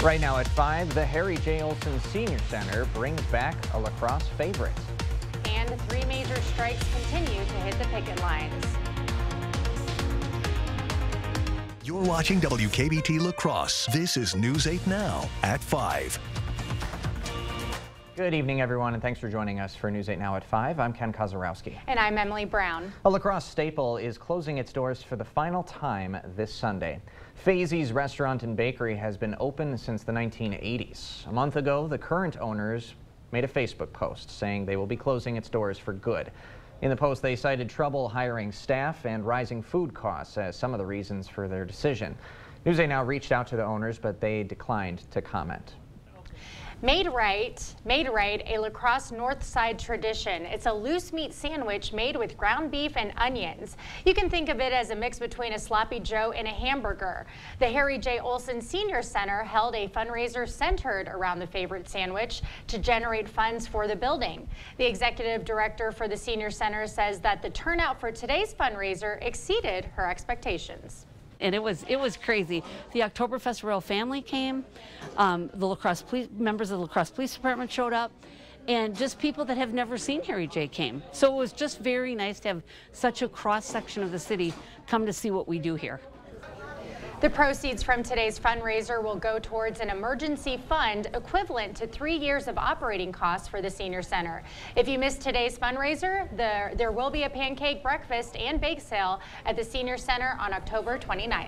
Right now at 5, the Harry J. Olson Senior Center brings back a lacrosse favorite. And 3 major strikes continue to hit the picket lines. You're watching WKBT Lacrosse. This is News 8 Now at 5. Good evening, everyone, and thanks for joining us for News 8 Now at 5. I'm Ken Kozarowski. And I'm Emily Brown. A lacrosse staple is closing its doors for the final time this Sunday. Fazy's Restaurant and Bakery has been open since the 1980s. A month ago, the current owners made a Facebook post saying they will be closing its doors for good. In the post, they cited trouble hiring staff and rising food costs as some of the reasons for their decision. News 8 Now reached out to the owners, but they declined to comment. Made Right, a La Crosse North Side tradition. It's a loose meat sandwich made with ground beef and onions. You can think of it as a mix between a sloppy joe and a hamburger. The Harry J. Olson Senior Center held a fundraiser centered around the favorite sandwich to generate funds for the building. The executive director for the Senior Center says that the turnout for today's fundraiser exceeded her expectations. And it was crazy. The Oktoberfest Royal family came, the members of the La Crosse Police Department showed up, and just people that have never seen Harry J. came. So it was just very nice to have such a cross section of the city come to see what we do here. The proceeds from today's fundraiser will go towards an emergency fund equivalent to 3 years of operating costs for the Senior Center. If you missed today's fundraiser, there will be a pancake breakfast and bake sale at the Senior Center on October 29th.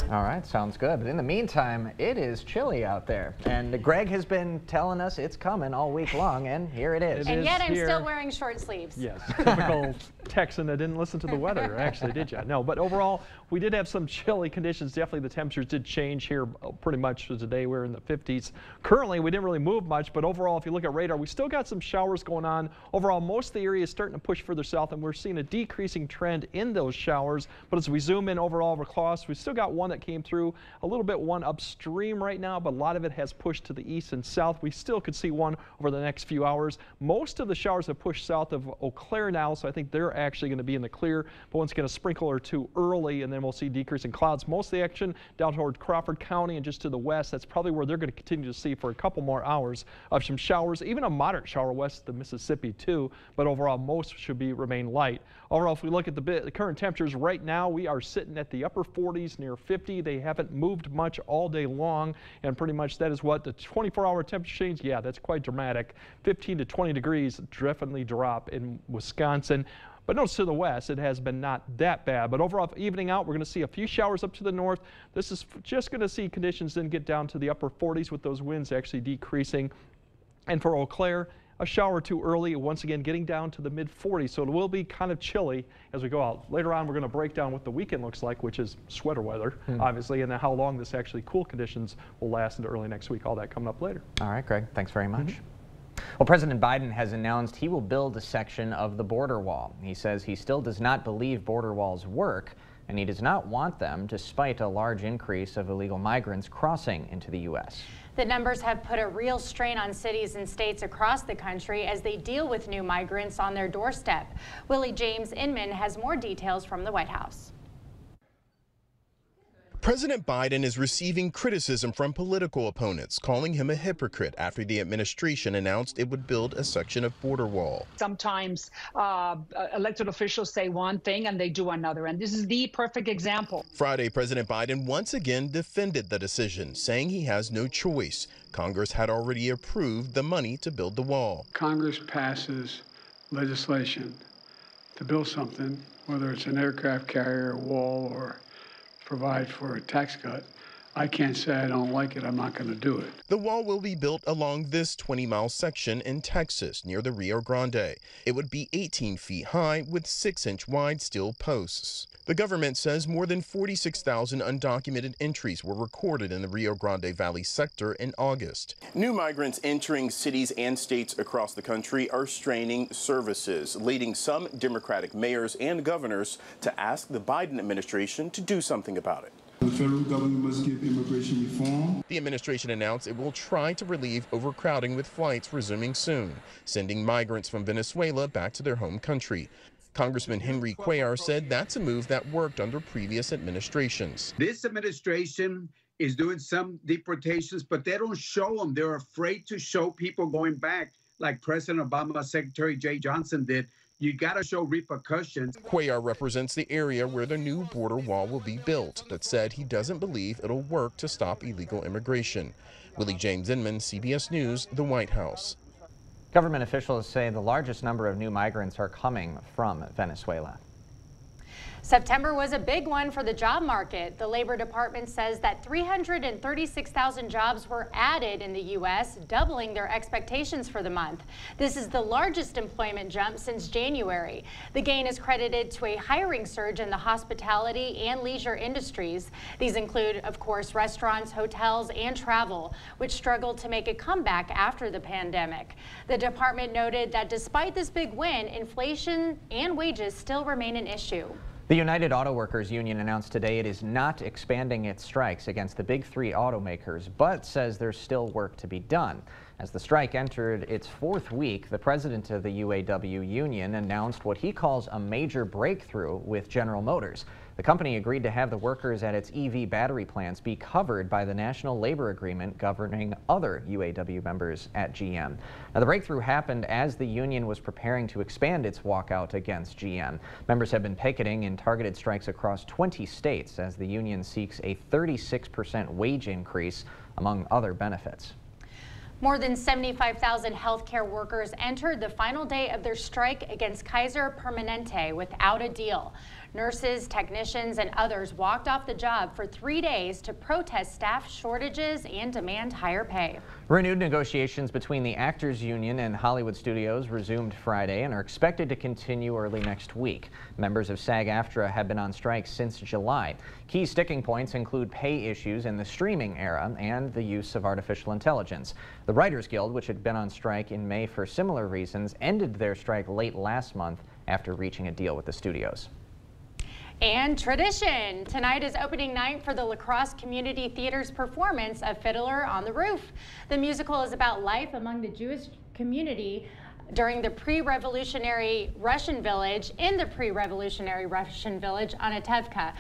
All right, sounds good. But in the meantime, it is chilly out there. And Greg has been telling us it's coming all week long, and here it is. And yet I'm still wearing short sleeves. Yes, typical Texan that didn't listen to the weather, actually, did you? No, but overall, we did have some chilly conditions. Definitely the temperatures did change here pretty much today. We're in the 50s. Currently, we didn't really move much, but overall, if you look at radar, we still got some showers going on. Overall, most of the area is starting to push further south, and we're seeing a decreasing trend in those showers. But as we zoom in overall over Claus, we still got one that came through, a little bit one upstream right now, but a lot of it has pushed to the east and south. We still could see one over the next few hours. Most of the showers have pushed south of Eau Claire now, so I think they're actually going to be in the clear, but once again, a sprinkle or two early, and then we'll see decreasing clouds. Most of the action down toward Crawford County and just to the west. That's probably where they're going to continue to see for a couple more hours of some showers, even a moderate shower west of the Mississippi too, but overall most should remain light. Overall, if we look at the current temperatures right now, we are sitting at the upper 40s, near 50. They haven't moved much all day long, and pretty much that is what the 24-hour temperature change. Yeah, that's quite dramatic. 15 to 20 degrees definitely drop in Wisconsin. But notice to the west, it has been not that bad. But overall, evening out, we're going to see a few showers up to the north. This is just going to see conditions then get down to the upper 40s with those winds actually decreasing. And for Eau Claire, a shower too early, once again getting down to the mid-40s, so it will be kind of chilly as we go out. Later on, we're going to break down what the weekend looks like, which is sweater weather, obviously, and then how long this actually cool conditions will last into early next week. All that coming up later. All right, Greg, thanks very much. Well, President Biden has announced he will build a section of the border wall. He says he still does not believe border walls work, and he does not want them despite a large increase of illegal migrants crossing into the U.S. The numbers have put a real strain on cities and states across the country as they deal with new migrants on their doorstep. Willie James Inman has more details from the White House. President Biden is receiving criticism from political opponents, calling him a hypocrite after the administration announced it would build a section of border wall. Sometimes elected officials say one thing and they do another, and this is the perfect example. Friday, President Biden once again defended the decision, saying he has no choice. Congress had already approved the money to build the wall. Congress passes legislation to build something, whether it's an aircraft carrier, a wall, or provide for a tax cut. I can't say I don't like it. I'm not going to do it. The wall will be built along this 20-mile section in Texas near the Rio Grande. It would be 18 feet high with 6-inch wide steel posts. The government says more than 46,000 undocumented entries were recorded in the Rio Grande Valley sector in August. New migrants entering cities and states across the country are straining services, leading some Democratic mayors and governors to ask the Biden administration to do something about it. The federal government must give immigration reform. The administration announced it will try to relieve overcrowding with flights resuming soon, sending migrants from Venezuela back to their home country. Congressman Henry Cuellar said that's a move that worked under previous administrations. This administration is doing some deportations, but they don't show them. They're afraid to show people going back, like President Obama, Secretary Jay Johnson did. You got to show repercussions. Cuellar represents the area where the new border wall will be built, but said he doesn't believe it'll work to stop illegal immigration. Willie James Inman, CBS News, the White House. Government officials say the largest number of new migrants are coming from Venezuela. September was a big one for the job market. The Labor Department says that 336,000 jobs were added in the U.S., doubling their expectations for the month. This is the largest employment jump since January. The gain is credited to a hiring surge in the hospitality and leisure industries. These include, of course, restaurants, hotels, and travel, which struggled to make a comeback after the pandemic. The department noted that despite this big win, inflation and wages still remain an issue. The United Auto Workers Union announced today it is not expanding its strikes against the big three automakers, but says there's still work to be done. As the strike entered its fourth week, the president of the UAW union announced what he calls a major breakthrough with General Motors. The company agreed to have the workers at its EV battery plants be covered by the National Labor Agreement governing other UAW members at GM. Now, the breakthrough happened as the union was preparing to expand its walkout against GM. Members have been picketing in targeted strikes across 20 states as the union seeks a 36% wage increase, among other benefits. More than 75,000 healthcare workers entered the final day of their strike against Kaiser Permanente without a deal. Nurses, technicians, and others walked off the job for 3 days to protest staff shortages and demand higher pay. Renewed negotiations between the Actors Union and Hollywood Studios resumed Friday and are expected to continue early next week. Members of SAG-AFTRA have been on strike since July. Key sticking points include pay issues in the streaming era and the use of artificial intelligence. The Writers Guild, which had been on strike in May for similar reasons, ended their strike late last month after reaching a deal with the studios. And tradition. Tonight is opening night for the La Crosse Community Theater's performance of Fiddler on the Roof. The musical is about life among the Jewish community during the pre-revolutionary Russian village, on Anatevka.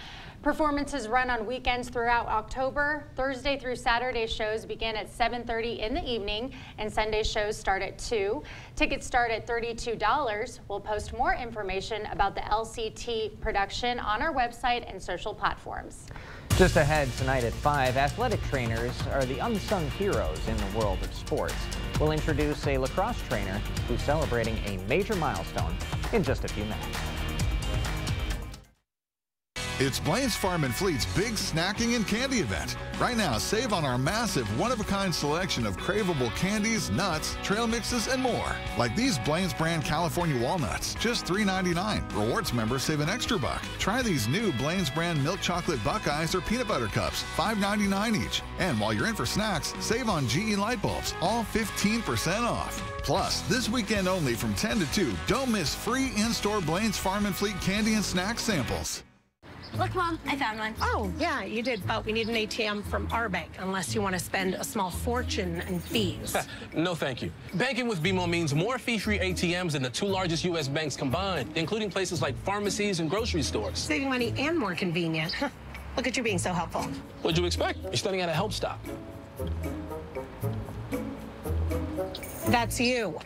Performances run on weekends throughout October. Thursday through Saturday shows begin at 7:30 in the evening, and Sunday shows start at 2. Tickets start at $32. We'll post more information about the LCT production on our website and social platforms. Just ahead tonight at 5, athletic trainers are the unsung heroes in the world of sports. We'll introduce a lacrosse trainer who's celebrating a major milestone in just a few minutes. It's Blain's Farm and Fleet's big snacking and candy event. Right now, save on our massive one-of-a-kind selection of craveable candies, nuts, trail mixes, and more. Like these Blain's brand California walnuts, just $3.99. Rewards members save an extra $1. Try these new Blain's brand milk chocolate Buckeyes or peanut butter cups, $5.99 each. And while you're in for snacks, save on GE light bulbs, all 15% off. Plus, this weekend only from 10 to 2, don't miss free in-store Blain's Farm and Fleet candy and snack samples. Look, Mom, I found one. Oh, yeah, you did, but we need an ATM from our bank, unless you want to spend a small fortune in fees. No, thank you. Banking with BMO means more fee-free ATMs than the 2 largest U.S. banks combined, including places like pharmacies and grocery stores. Saving money and more convenient. Look at you being so helpful. What'd you expect? You're studying at a help stop. That's you.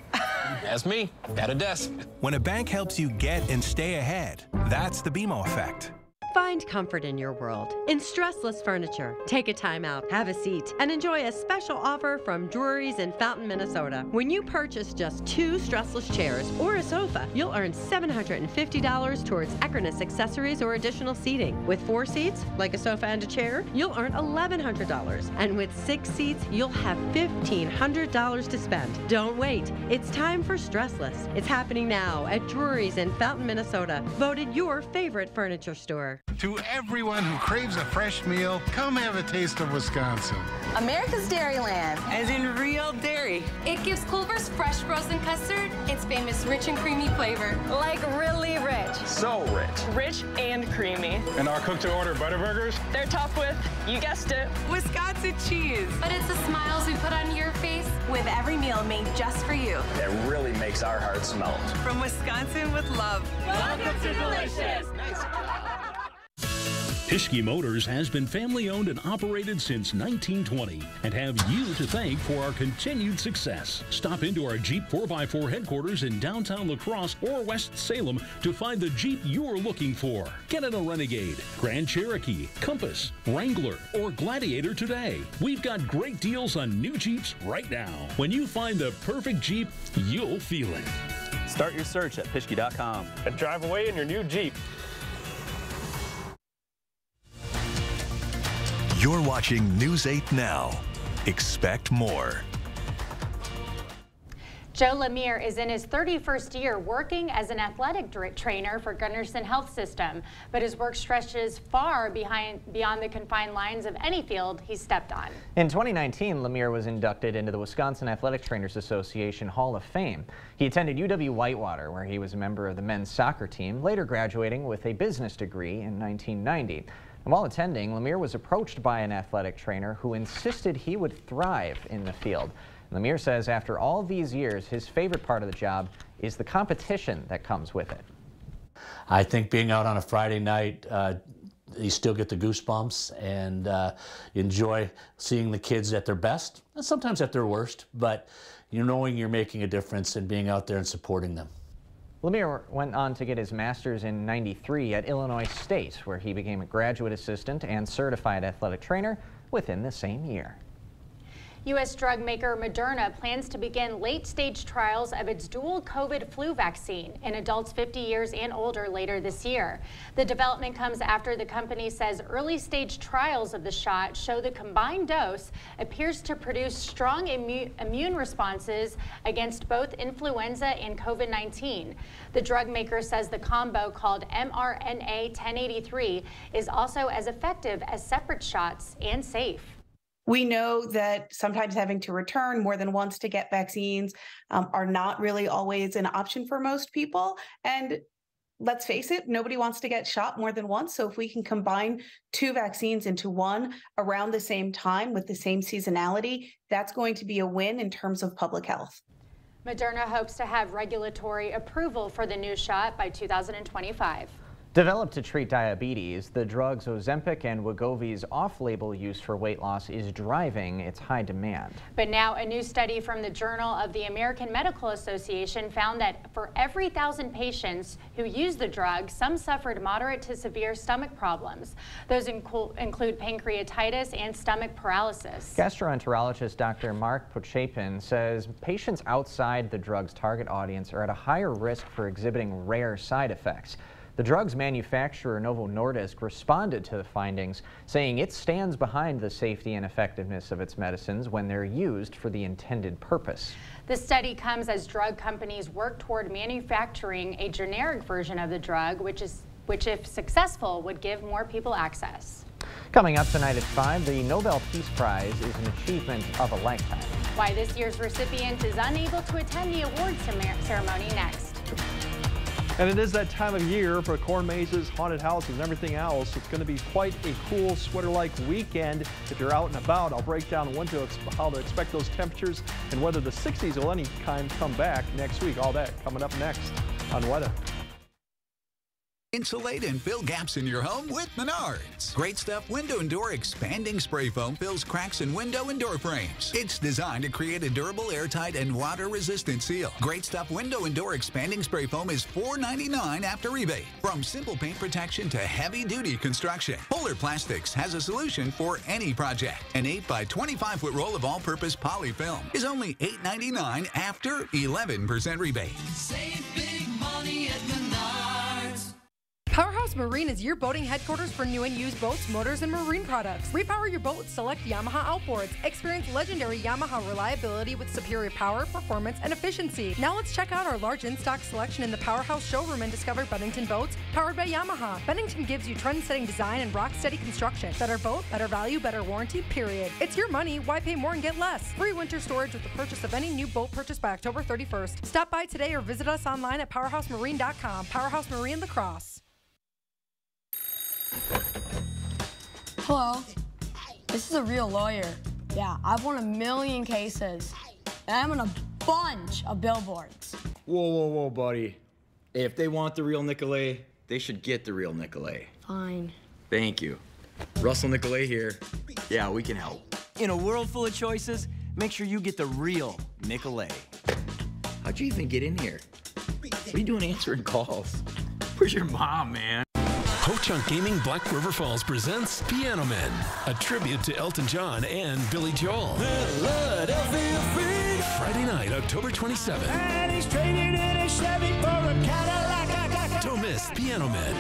That's me, at a desk. When a bank helps you get and stay ahead, that's the BMO effect. Find comfort in your world in Stressless Furniture. Take a time out, have a seat, and enjoy a special offer from Drury's in Fountain, Minnesota. When you purchase just 2 Stressless chairs or a sofa, you'll earn $750 towards Eckerness accessories or additional seating. With 4 seats, like a sofa and a chair, you'll earn $1,100. And with 6 seats, you'll have $1,500 to spend. Don't wait. It's time for Stressless. It's happening now at Drury's in Fountain, Minnesota. Voted your favorite furniture store. To everyone who craves a fresh meal, come have a taste of Wisconsin. America's Dairyland. As in real dairy. It gives Culver's fresh frozen custard its famous rich and creamy flavor. Like really rich. So rich. Rich and creamy. And our cook-to-order Butterburgers? They're topped with, you guessed it, Wisconsin cheese. But it's the smiles we put on your face with every meal made just for you. It really makes our hearts melt. From Wisconsin with love. Welcome to Delicious. Pischke Motors has been family-owned and operated since 1920 and have you to thank for our continued success. Stop into our Jeep 4x4 headquarters in downtown La Crosse or West Salem to find the Jeep you're looking for. Get in a Renegade, Grand Cherokee, Compass, Wrangler, or Gladiator today. We've got great deals on new Jeeps right now. When you find the perfect Jeep, you'll feel it. Start your search at Pischke.com and drive away in your new Jeep. You're watching News 8 Now. Expect more. Joe Lemire is in his 31st year working as an athletic trainer for Gunderson Health System, but his work stretches far beyond the confined lines of any field he's stepped on. In 2019, Lemire was inducted into the Wisconsin Athletic Trainers Association Hall of Fame. He attended UW-Whitewater, where he was a member of the men's soccer team, later graduating with a business degree in 1990. And while attending, Lemire was approached by an athletic trainer who insisted he would thrive in the field. Lemire says after all these years, his favorite part of the job is the competition that comes with it. I think being out on a Friday night, you still get the goosebumps and enjoy seeing the kids at their best, and sometimes at their worst, but knowing you're making a difference and being out there and supporting them. Lemire went on to get his master's in '93 at Illinois State, where he became a graduate assistant and certified athletic trainer within the same year. U.S. drug maker Moderna plans to begin late-stage trials of its dual COVID flu vaccine in adults 50 years and older later this year. The development comes after the company says early-stage trials of the shot show the combined dose appears to produce strong immune responses against both influenza and COVID-19. The drug maker says the combo, called mRNA 1083, is also as effective as separate shots and safe. We know that sometimes having to return more than once to get vaccines are not really always an option for most people. And let's face it, nobody wants to get shot more than once. So if we can combine two vaccines into one around the same time with the same seasonality, that's going to be a win in terms of public health. Moderna hopes to have regulatory approval for the new shot by 2025. Developed to treat diabetes, the drugs Ozempic and Wegovy's off-label use for weight loss is driving its high demand. But now a new study from the Journal of the American Medical Association found that for every 1,000 patients who used the drug, some suffered moderate to severe stomach problems. Those include pancreatitis and stomach paralysis. Gastroenterologist Dr. Mark Pochapin says patients outside the drug's target audience are at a higher risk for exhibiting rare side effects. The drug's manufacturer, Novo Nordisk, responded to the findings, saying it stands behind the safety and effectiveness of its medicines when they're used for the intended purpose. The study comes as drug companies work toward manufacturing a generic version of the drug, which if successful, would give more people access. Coming up tonight at 5, the Nobel Peace Prize is an achievement of a lifetime. Why this year's recipient is unable to attend the awards ceremony next. And it is that time of year for corn mazes, haunted houses, and everything else. It's going to be quite a cool sweater-like weekend if you're out and about. I'll break down how to expect those temperatures and whether the 60s will any kind come back next week. All that coming up next on weather. Insulate and fill gaps in your home with Menards. Great Stuff window and door expanding spray foam fills cracks in window and door frames. It's designed to create a durable, airtight, and water-resistant seal. Great Stuff window and door expanding spray foam is $4.99 after rebate. From simple paint protection to heavy-duty construction, Polar Plastics has a solution for any project. An 8 by 25-foot roll of all-purpose poly film is only $8.99 after 11% rebate. Save big money at Menards. Powerhouse Marine is your boating headquarters for new and used boats, motors, and marine products. Repower your boat with select Yamaha outboards. Experience legendary Yamaha reliability with superior power, performance, and efficiency. Now let's check out our large in-stock selection in the Powerhouse showroom and discover Bennington boats powered by Yamaha. Bennington gives you trend-setting design and rock-steady construction. Better boat, better value, better warranty, period. It's your money. Why pay more and get less? Free winter storage with the purchase of any new boat purchased by October 31st. Stop by today or visit us online at powerhousemarine.com. Powerhouse Marine La Crosse. Hello, this is a real lawyer. Yeah, I've won 1 million cases, and I'm on a bunch of billboards. Whoa, buddy. If they want the real Nicolay, they should get the real Nicolay. Fine. Thank you. Russell Nicolay here. Yeah, we can help. In a world full of choices, make sure you get the real Nicolay. How'd you even get in here? What are you doing answering calls? Where's your mom, man? Ho-Chunk Gaming Black River Falls presents Piano Men, a tribute to Elton John and Billy Joel. Friday night, October 27th. And he's trading in a Chevy for a Cadillac. Don't miss Piano Men.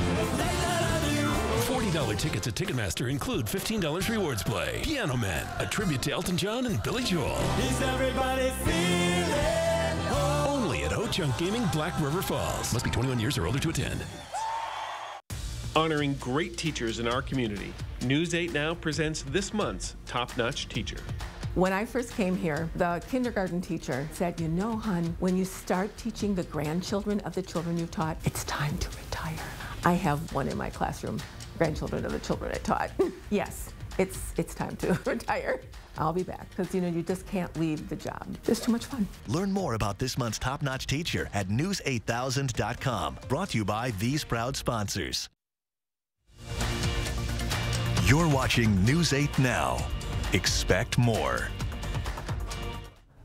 $40 tickets at Ticketmaster include $15 rewards play. Piano Men, a tribute to Elton John and Billy Joel. Is everybody feeling Only at Ho-Chunk Gaming Black River Falls. Must be 21 years or older to attend. Honoring great teachers in our community, News 8 Now presents this month's Top-Notch Teacher. When I first came here, the kindergarten teacher said, you know, hon, when you start teaching the grandchildren of the children you've taught, it's time to retire. I have one in my classroom, grandchildren of the children I taught. Yes, it's time to retire. I'll be back, because you know, you just can't leave the job. It's too much fun. Learn more about this month's top-notch teacher at news8000.com. Brought to you by these proud sponsors. You're watching News 8 Now. Expect more.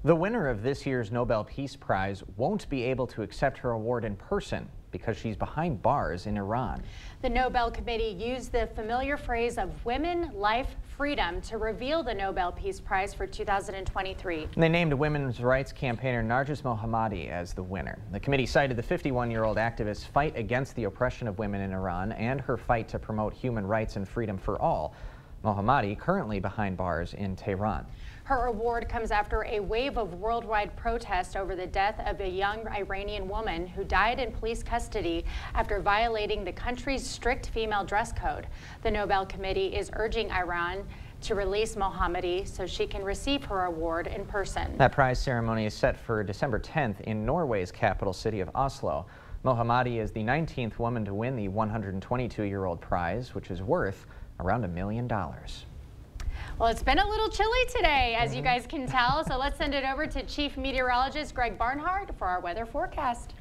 The winner of this year's Nobel Peace Prize won't be able to accept her award in person because she's behind bars in Iran. The Nobel Committee used the familiar phrase of women, life, freedom to reveal the Nobel Peace Prize for 2023. They named women's rights campaigner Narges Mohammadi as the winner. The committee cited the 51-year-old activist's fight against the oppression of women in Iran and her fight to promote human rights and freedom for all. Mohammadi currently behind bars in Tehran. Her award comes after a wave of worldwide protest over the death of a young Iranian woman who died in police custody after violating the country's strict female dress code. The Nobel Committee is urging Iran to release Mohammadi so she can receive her award in person. That prize ceremony is set for December 10th in Norway's capital city of Oslo. Mohammadi is the 19th woman to win the 122-year-old prize, which is worth around $1 million. Well, it's been a little chilly today, as you guys can tell, so let's send it over to Chief Meteorologist Greg Barnhart for our weather forecast.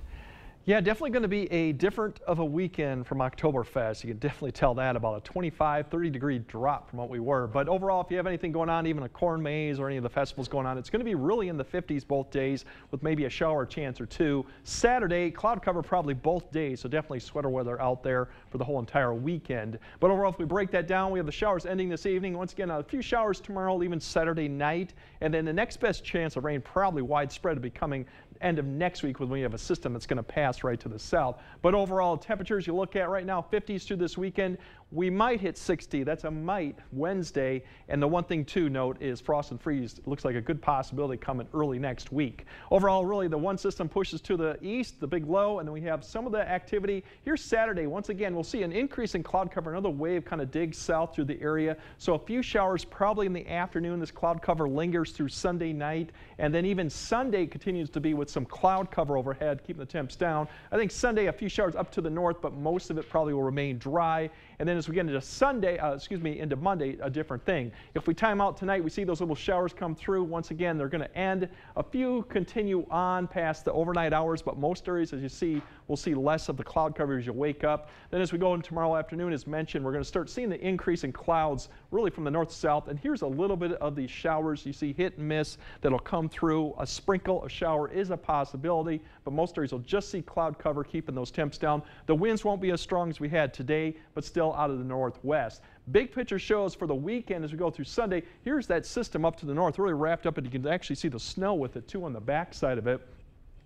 Yeah, definitely going to be a different of a weekend from Oktoberfest. You can definitely tell that, about a 25, 30-degree drop from what we were. But overall, if you have anything going on, even a corn maze or any of the festivals going on, it's going to be really in the 50s both days with maybe a shower chance or two. Saturday, cloud cover probably both days, so definitely sweater weather out there for the whole entire weekend. But overall, if we break that down, we have the showers ending this evening. Once again, a few showers tomorrow, even Saturday night. And then the next best chance of rain probably widespread to be coming end of next week when we have a system that's going to pass right to the south. But overall, temperatures you look at right now, 50s through this weekend. We might hit 60. That's a might Wednesday. And the one thing to note is frost and freeze. It looks like a good possibility coming early next week. Overall, really, the one system pushes to the east, the big low, and then we have some of the activity. Here's Saturday. Once again, we'll see an increase in cloud cover. Another wave kind of digs south through the area. So a few showers probably in the afternoon. This cloud cover lingers through Sunday night. And then even Sunday continues to be with some cloud cover overhead, keeping the temps down. I think Sunday, a few showers up to the north, but most of it probably will remain dry. And then as we get into Sunday, into Monday, a different thing. If we time out tonight, we see those little showers come through. Once again, they're going to end. A few continue on past the overnight hours, but most areas, as you see, we'll see less of the cloud cover as you wake up. Then as we go into tomorrow afternoon, as mentioned, we're going to start seeing the increase in clouds really from the north to south. And here's a little bit of these showers. You see hit and miss that'll come through. A sprinkle, a shower is a possibility, but most areas will just see cloud cover keeping those temps down. The winds won't be as strong as we had today, but still out of the northwest. Big picture shows for the weekend as we go through Sunday. Here's that system up to the north, really wrapped up, and you can actually see the snow with it too on the back side of it.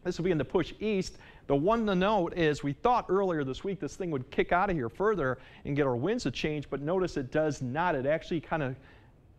This will begin to push east. The one to note is we thought earlier this week this thing would kick out of here further and get our winds to change, but notice it does not. It actually kind of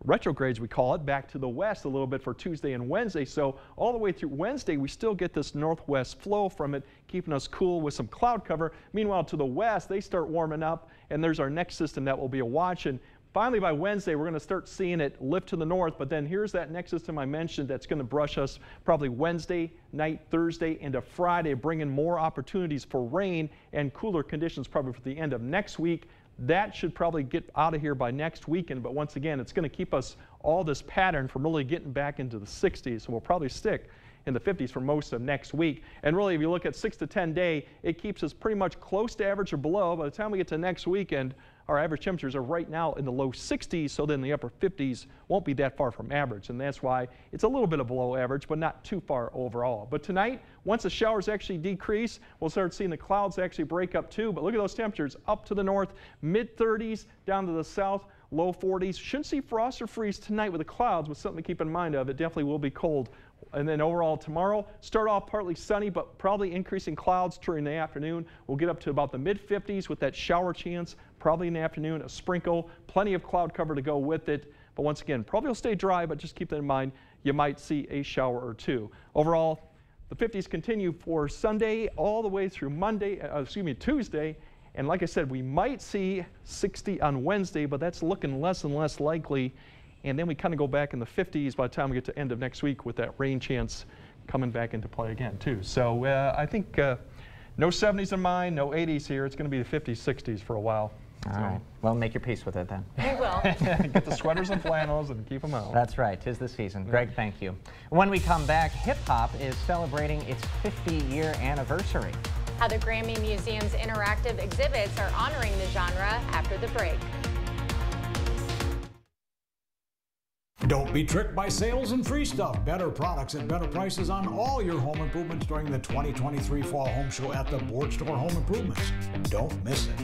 retrogrades, we call it, back to the west a little bit for Tuesday and Wednesday. So all the way through Wednesday, we still get this northwest flow from it, keeping us cool with some cloud cover. Meanwhile, to the west, they start warming up, and there's our next system that will be a watch. And finally, by Wednesday, we're going to start seeing it lift to the north. But then here's that next system I mentioned that's going to brush us probably Wednesday night, Thursday into Friday, bringing more opportunities for rain and cooler conditions probably for the end of next week. That should probably get out of here by next weekend, but once again, it's going to keep us all this pattern from really getting back into the 60s, so we'll probably stick in the 50s for most of next week. And really, if you look at 6 to 10 day, it keeps us pretty much close to average or below. By the time we get to next weekend, our average temperatures are right now in the low 60s, so then the upper 50s won't be that far from average, and that's why it's a little bit below average, but not too far overall. But tonight, once the showers actually decrease, we'll start seeing the clouds actually break up too. But look at those temperatures up to the north, mid-30s, down to the south, low 40s. Shouldn't see frost or freeze tonight with the clouds, but something to keep in mind of. It definitely will be cold. And then overall tomorrow, start off partly sunny, but probably increasing clouds during the afternoon. We'll get up to about the mid-50s with that shower chance, probably in the afternoon, a sprinkle, plenty of cloud cover to go with it. But once again, probably will stay dry, but just keep that in mind. You might see a shower or two. Overall, the 50s continue for Sunday all the way through Tuesday. And like I said, we might see 60 on Wednesday, but that's looking less and less likely. And then we kind of go back in the 50s by the time we get to end of next week with that rain chance coming back into play again too. So I think no 70s in mind, no 80s here. It's going to be the 50s, 60s for a while. All right. Well, make your peace with it then. We will. Get the sweaters and flannels and keep them out. That's right. 'Tis the season. Greg, thank you. When we come back, hip-hop is celebrating its 50-year anniversary. How the Grammy Museum's interactive exhibits are honoring the genre after the break. Don't be tricked by sales and free stuff. Better products at better prices on all your home improvements during the 2023 Fall Home Show at the Board Store Home Improvements. Don't miss it.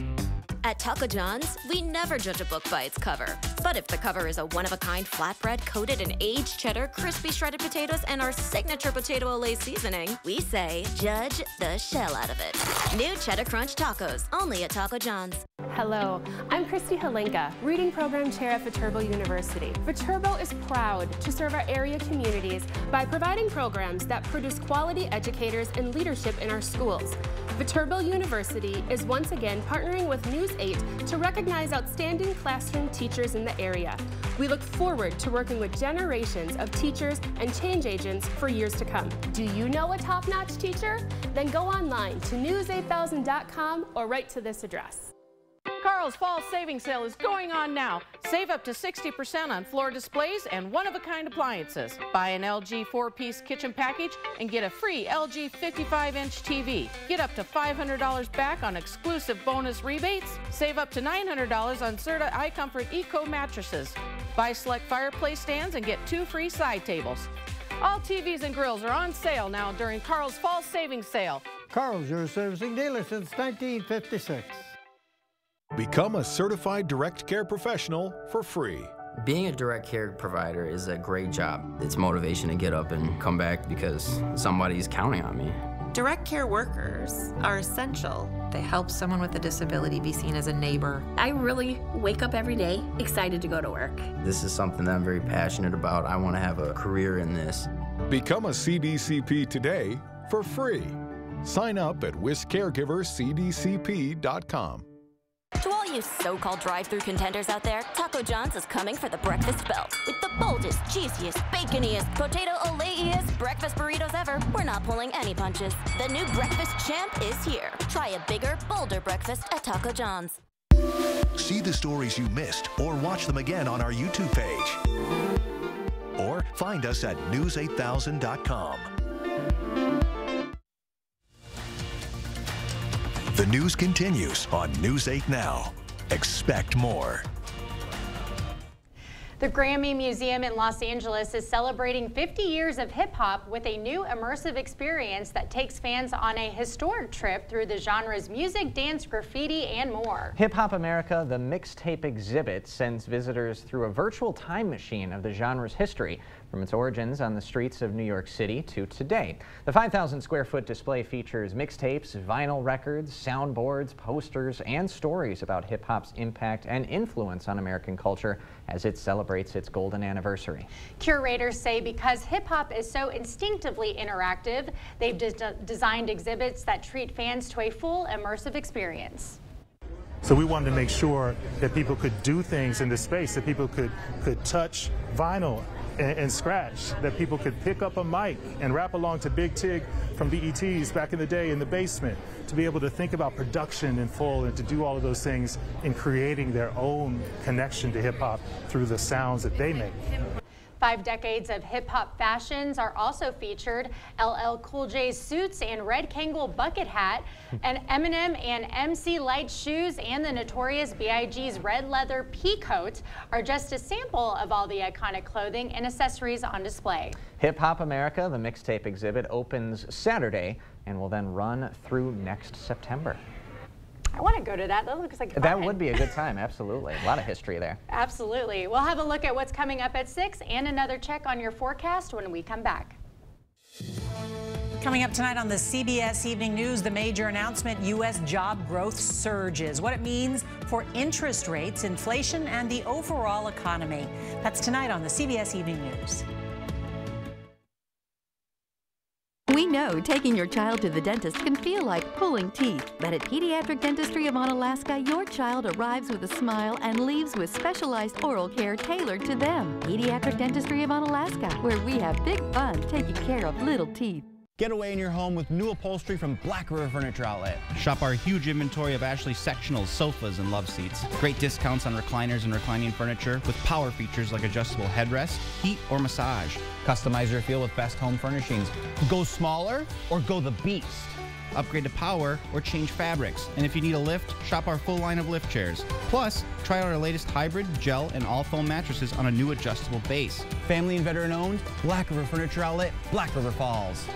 At Taco John's, we never judge a book by its cover. But if the cover is a one-of-a-kind flatbread coated in aged cheddar, crispy shredded potatoes, and our signature potato Olay seasoning, we say, judge the shell out of it. New Cheddar Crunch Tacos, only at Taco John's. Hello, I'm Christy Halenka, Reading Program Chair at Viterbo University. Viterbo is proud to serve our area communities by providing programs that produce quality educators and leadership in our schools. Viterbo University is once again partnering with News 8 to recognize outstanding classroom teachers in the area. We look forward to working with generations of teachers and change agents for years to come. Do you know a top-notch teacher? Then go online to news8000.com or write to this address. Carl's Fall Savings Sale is going on now. Save up to 60% on floor displays and one-of-a-kind appliances. Buy an LG 4-piece kitchen package and get a free LG 55-inch TV. Get up to $500 back on exclusive bonus rebates. Save up to $900 on Serta iComfort Eco mattresses. Buy select fireplace stands and get 2 free side tables. All TVs and grills are on sale now during Carl's Fall Savings Sale. Carl's, your servicing dealer since 1956. Become a certified direct care professional for free. Being a direct care provider is a great job. It's motivation to get up and come back because somebody's counting on me. Direct care workers are essential. They help someone with a disability be seen as a neighbor. I really wake up every day excited to go to work. This is something that I'm very passionate about. I want to have a career in this. Become a CDCP today for free. Sign up at wiscaregivercdcp.com. To all you so-called drive-through contenders out there, Taco John's is coming for the breakfast belt. With the boldest, juiciest, baconiest, potato Olay-iest breakfast burritos ever, we're not pulling any punches. The new breakfast champ is here. Try a bigger, bolder breakfast at Taco John's. See the stories you missed or watch them again on our YouTube page. Or find us at news8000.com. The news continues on News 8 Now. Expect more. The Grammy Museum in Los Angeles is celebrating 50 years of hip-hop with a new immersive experience that takes fans on a historic trip through the genre's music, dance, graffiti, and more. Hip Hop America, the mixtape exhibit, sends visitors through a virtual time machine of the genre's history, from its origins on the streets of New York City to today. The 5,000 square foot display features mixtapes, vinyl records, soundboards, posters, and stories about hip-hop's impact and influence on American culture as it celebrates its golden anniversary. Curators say because hip-hop is so instinctively interactive, they've designed exhibits that treat fans to a full immersive experience. So we wanted to make sure that people could do things in this space, that people could touch vinyl and scratch, that people could pick up a mic and rap along to Big Tig from BET's back in the day in the basement, to be able to think about production in full and to do all of those things in creating their own connection to hip-hop through the sounds that they make. 5 decades of hip-hop fashions are also featured. LL Cool J's suits and Red Kangol bucket hat, and Eminem and MC Lyte's shoes, and the Notorious B.I.G.'s red leather pea coat are just a sample of all the iconic clothing and accessories on display. Hip Hop America, the mixtape exhibit, opens Saturday and will then run through next September. I want to go to that. That looks like fun. That would be a good time, absolutely. A lot of history there. Absolutely. We'll have a look at what's coming up at 6 and another check on your forecast when we come back. Coming up tonight on the CBS Evening News, the major announcement: U.S. job growth surges. What it means for interest rates, inflation, and the overall economy. That's tonight on the CBS Evening News. We know taking your child to the dentist can feel like pulling teeth, but at Pediatric Dentistry of Onalaska, your child arrives with a smile and leaves with specialized oral care tailored to them. Pediatric Dentistry of Onalaska, where we have big fun taking care of little teeth. Get away in your home with new upholstery from Black River Furniture Outlet. Shop our huge inventory of Ashley sectionals, sofas, and love seats. Great discounts on recliners and reclining furniture with power features like adjustable headrest, heat, or massage. Customize your feel with best home furnishings. Go smaller or go the beast. Upgrade to power or change fabrics. And if you need a lift, shop our full line of lift chairs. Plus, try out our latest hybrid, gel, and all foam mattresses on a new adjustable base. Family and veteran owned, Black River Furniture Outlet, Black River Falls.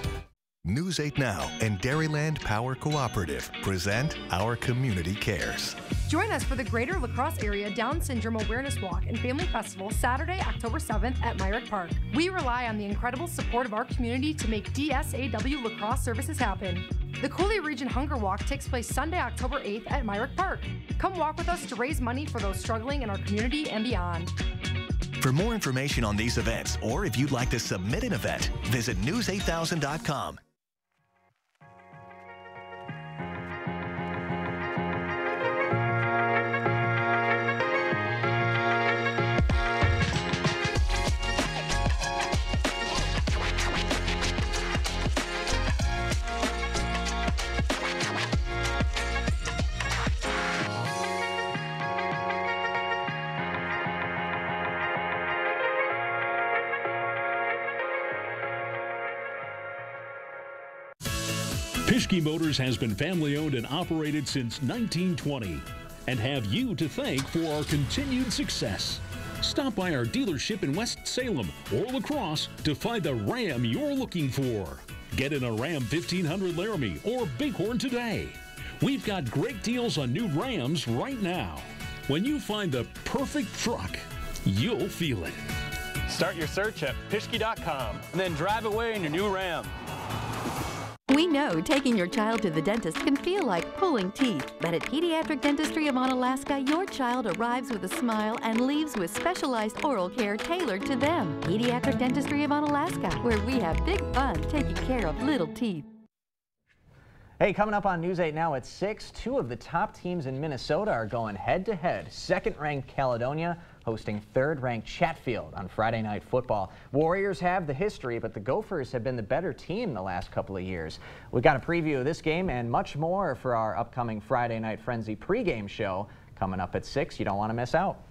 News 8 Now and Dairyland Power Cooperative present Our Community Cares. Join us for the Greater La Crosse Area Down Syndrome Awareness Walk and Family Festival Saturday, October 7th at Myrick Park. We rely on the incredible support of our community to make DSAW La Crosse services happen. The Coulee Region Hunger Walk takes place Sunday, October 8th at Myrick Park. Come walk with us to raise money for those struggling in our community and beyond. For more information on these events, or if you'd like to submit an event, visit news8000.com. Pischke Motors has been family-owned and operated since 1920 and have you to thank for our continued success. Stop by our dealership in West Salem or La Crosse to find the Ram you're looking for. Get in a Ram 1500 Laramie or Bighorn today. We've got great deals on new Rams right now. When you find the perfect truck, you'll feel it. Start your search at Pischke.com and then drive away in your new Ram. We know taking your child to the dentist can feel like pulling teeth, but at Pediatric Dentistry of Onalaska, your child arrives with a smile and leaves with specialized oral care tailored to them. Pediatric Dentistry of Onalaska, where we have big fun taking care of little teeth. Hey, coming up on News 8 Now at 6, 2 of the top teams in Minnesota are going head-to-head. Second-ranked Caledonia hosting third-ranked Chatfield on Friday Night Football. Warriors have the history, but the Gophers have been the better team the last couple of years. We've got a preview of this game and much more for our upcoming Friday Night Frenzy pregame show coming up at 6. You don't want to miss out.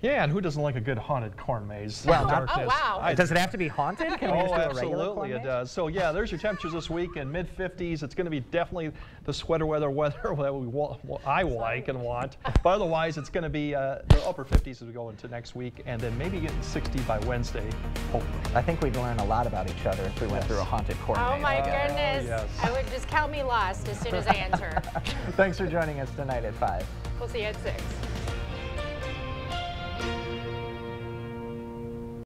Yeah, and who doesn't like a good haunted corn maze? Well, darkness. Oh, wow. Does it have to be haunted? Can we just do a regular corn absolutely it maze? does. So yeah, there's your temperatures this week in mid-50s. It's going to be definitely the sweater weather that I like and want. But otherwise, it's going to be the upper 50s as we go into next week, and then maybe getting 60 by Wednesday, hopefully. I think we'd learn a lot about each other if we went through a haunted corn maze. Oh my goodness. Yes. I would just count me lost as soon as I enter. Thanks for joining us tonight at 5. We'll see you at 6.